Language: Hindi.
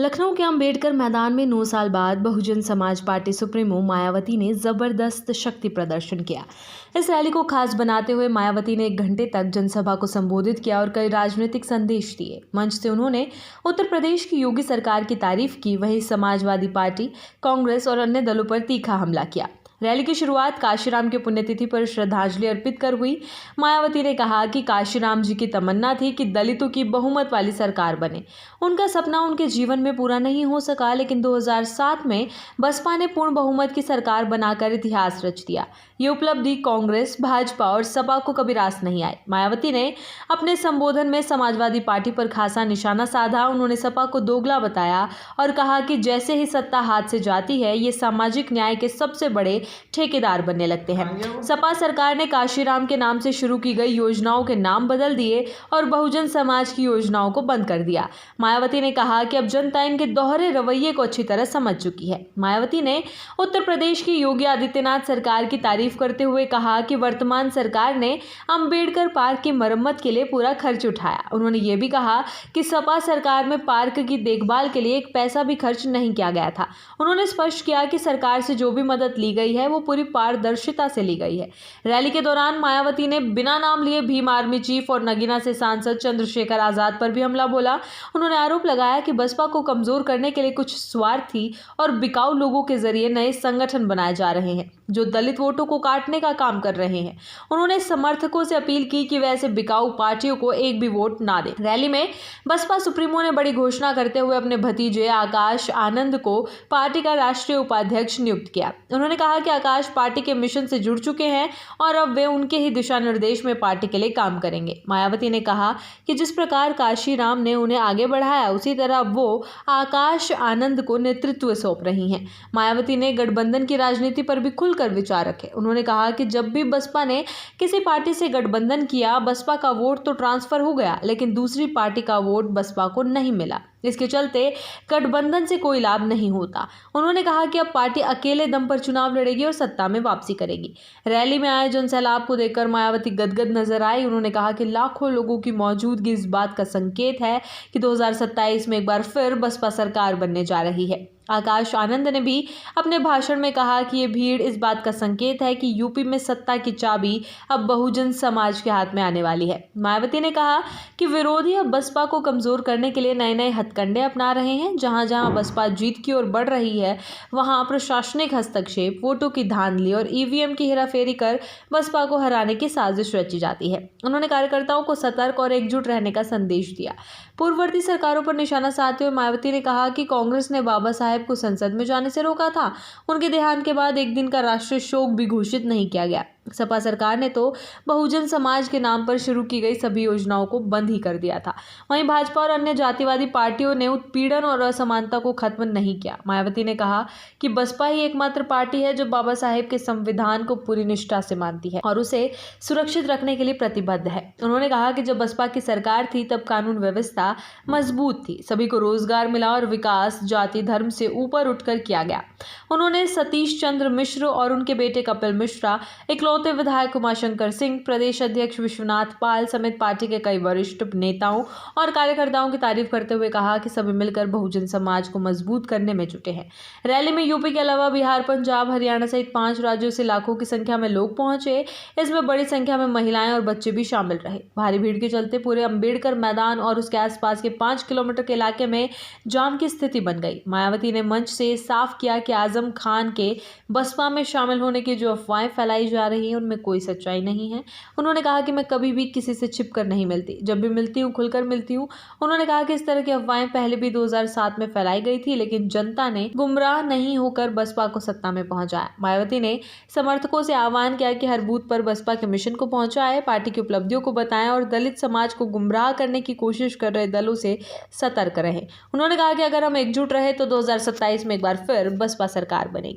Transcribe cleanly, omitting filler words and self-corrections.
लखनऊ के अंबेडकर मैदान में 9 साल बाद बहुजन समाज पार्टी सुप्रीमो मायावती ने जबरदस्त शक्ति प्रदर्शन किया। इस रैली को खास बनाते हुए मायावती ने 1 घंटे तक जनसभा को संबोधित किया और कई राजनीतिक संदेश दिए। मंच से उन्होंने उत्तर प्रदेश की योगी सरकार की तारीफ की, वहीं समाजवादी पार्टी, कांग्रेस और अन्य दलों पर तीखा हमला किया। रैली की शुरुआत काशीराम की पुण्यतिथि पर श्रद्धांजलि अर्पित कर हुई। मायावती ने कहा कि काशीराम जी की तमन्ना थी कि दलितों की बहुमत वाली सरकार बने। उनका सपना उनके जीवन में पूरा नहीं हो सका, लेकिन 2007 में बसपा ने पूर्ण बहुमत की सरकार बनाकर इतिहास रच दिया। ये उपलब्धि कांग्रेस, भाजपा और सपा को कभी रास नहीं आई। मायावती ने अपने संबोधन में समाजवादी पार्टी पर खासा निशाना साधा। उन्होंने सपा को दोगला बताया और कहा कि जैसे ही सत्ता हाथ से जाती है, ये सामाजिक न्याय के सबसे बड़े ठेकेदार बनने लगते हैं। सपा सरकार ने काशीराम के नाम से शुरू की गई योजनाओं के नाम बदल दिए और बहुजन समाज की योजनाओं को बंद कर दिया। मायावती ने कहा कि अब जनता इनके दोहरे रवैये को अच्छी तरह समझ चुकी है। मायावती ने उत्तर प्रदेश की योगी आदित्यनाथ सरकार की तारीफ करते हुए कहा कि वर्तमान सरकार ने अंबेडकर पार्क की मरम्मत के लिए पूरा खर्च उठाया। उन्होंने ये भी कहा कि सपा सरकार में पार्क की देखभाल के लिए 1 पैसा भी खर्च नहीं किया गया था। उन्होंने स्पष्ट किया कि सरकार से जो भी मदद ली गई है वो पूरी पारदर्शिता से ली गई है। रैली के दौरान मायावती ने बिना नाम लिए भीम आर्मी चीफ और नगीना से सांसद चंद्रशेखर आजाद पर भी हमला बोला। उन्होंने आरोप लगाया कि बसपा को कमजोर करने के लिए कुछ स्वार्थी और बिकाऊ लोगों के जरिए नए संगठन बनाए जा रहे हैं जो दलित वोटों को काटने का काम कर रहे हैं। उन्होंने समर्थकों से अपील की कि वे ऐसे बिकाऊ पार्टियों को एक भी वोट ना दें। रैली में बसपा सुप्रीमो ने बड़ी घोषणा करते हुए अपने भतीजे आकाश आनंद को पार्टी का राष्ट्रीय उपाध्यक्ष नियुक्त किया। उन्होंने कहा कि आकाश पार्टी के मिशन से जुड़ चुके हैं और अब वे उनके ही दिशा निर्देश में पार्टी के लिए काम करेंगे। मायावती ने कहा कि जिस प्रकार काशीराम ने उन्हें आगे बढ़ाया, उसी तरह वो आकाश आनंद को नेतृत्व सौंप रही हैं। मायावती ने गठबंधन की राजनीति पर भी खुलकर विचार रखे। उन्होंने कहा कि जब भी बसपा ने किसी पार्टी से गठबंधन किया, बसपा का वोट तो ट्रांसफर हो गया, लेकिन दूसरी पार्टी का वोट बसपा को नहीं मिला। इसके चलते गठबंधन से कोई लाभ नहीं होता। उन्होंने कहा कि अब पार्टी अकेले दम पर चुनाव लड़ेगी और सत्ता में वापसी करेगी। रैली में आए जनसैलाब को देखकर मायावती गदगद नजर आई। उन्होंने कहा कि लाखों लोगों की मौजूदगी इस बात का संकेत है कि 2027 में एक बार फिर बसपा सरकार बनने जा रही है। आकाश आनंद ने भी अपने भाषण में कहा कि ये भीड़ इस बात का संकेत है कि यूपी में सत्ता की चाबी अब बहुजन समाज के हाथ में आने वाली है। मायावती ने कहा कि विरोधी अब बसपा को कमजोर करने के लिए नए नए हथकंडे अपना रहे हैं। जहां जहां बसपा जीत की ओर बढ़ रही है, वहां प्रशासनिक हस्तक्षेप, वोटों की धांधली और ईवीएम की हेराफेरी कर बसपा को हराने की साजिश रची जाती है। उन्होंने कार्यकर्ताओं को सतर्क और एकजुट रहने का संदेश दिया। पूर्ववर्ती सरकारों पर निशाना साधते हुए मायावती ने कहा कि कांग्रेस ने बाबा साहेब को संसद में जाने से रोका था। उनके देहांत के बाद 1 दिन का राष्ट्रीय शोक भी घोषित नहीं किया गया। सपा सरकार ने तो बहुजन समाज के नाम पर शुरू की गई सभी योजनाओं को बंद ही कर दिया था। वहीं भाजपा और अन्य जातिवादी पार्टियों ने उत्पीड़न और असमानता को खत्म नहीं किया। मायावती ने कहा कि बसपा ही एकमात्र पार्टी है जो बाबा साहेब के संविधान को पूरी निष्ठा से मानती है और उसे सुरक्षित रखने के लिए प्रतिबद्ध है। उन्होंने कहा कि जब बसपा की सरकार थी तब कानून व्यवस्था मजबूत थी, सभी को रोजगार मिला और विकास जाति धर्म से ऊपर उठकर किया गया। उन्होंने सतीश चंद्र मिश्र और उनके बेटे कपिल मिश्रा, इकलौते विधायक उमाशंकर सिंह, प्रदेश अध्यक्ष विश्वनाथ पाल समेत पार्टी के कई वरिष्ठ नेताओं और कार्यकर्ताओं की तारीफ करते हुए कहा कि सभी मिलकर बहुजन समाज को मजबूत करने में जुटे हैं। रैली में यूपी के अलावा बिहार, पंजाब, हरियाणा सहित 5 राज्यों से लाखों की संख्या में लोग पहुंचे। इसमें बड़ी संख्या में महिलाएं और बच्चे भी शामिल रहे। भारी भीड़ के चलते पूरे अंबेडकर मैदान और उसके आसपास के 5 किलोमीटर के इलाके में जाम की स्थिति बन गई। मायावती ने मंच से साफ किया कि आजम खान के बसपा में शामिल होने की जो अफवाहें फैलाई जा रही हैं उनमें कोई सच्चाई नहीं है। उन्होंने कहा कि मैं कभी भी किसी से छिपकर नहीं मिलती, जब भी मिलती हूँ खुलकर मिलती हूँ। उन्होंने कहा कि इस तरह की अफवाहें पहले भी 2007 में फैलाई गई थी, लेकिन जनता ने गुमराह नहीं होकर बसपा को सत्ता में पहुंचाया। मायावती ने समर्थकों से आह्वान किया कि हर बूथ पर बसपा के मिशन को पहुंचाएं, पार्टी की उपलब्धियों को बताएं और दलित समाज को गुमराह करने की कोशिश कर रहे दलों से सतर्क रहें। उन्होंने कहा कि अगर हम एकजुट रहे तो 2027 में एक बार फिर बसपा सरकार बनेगी।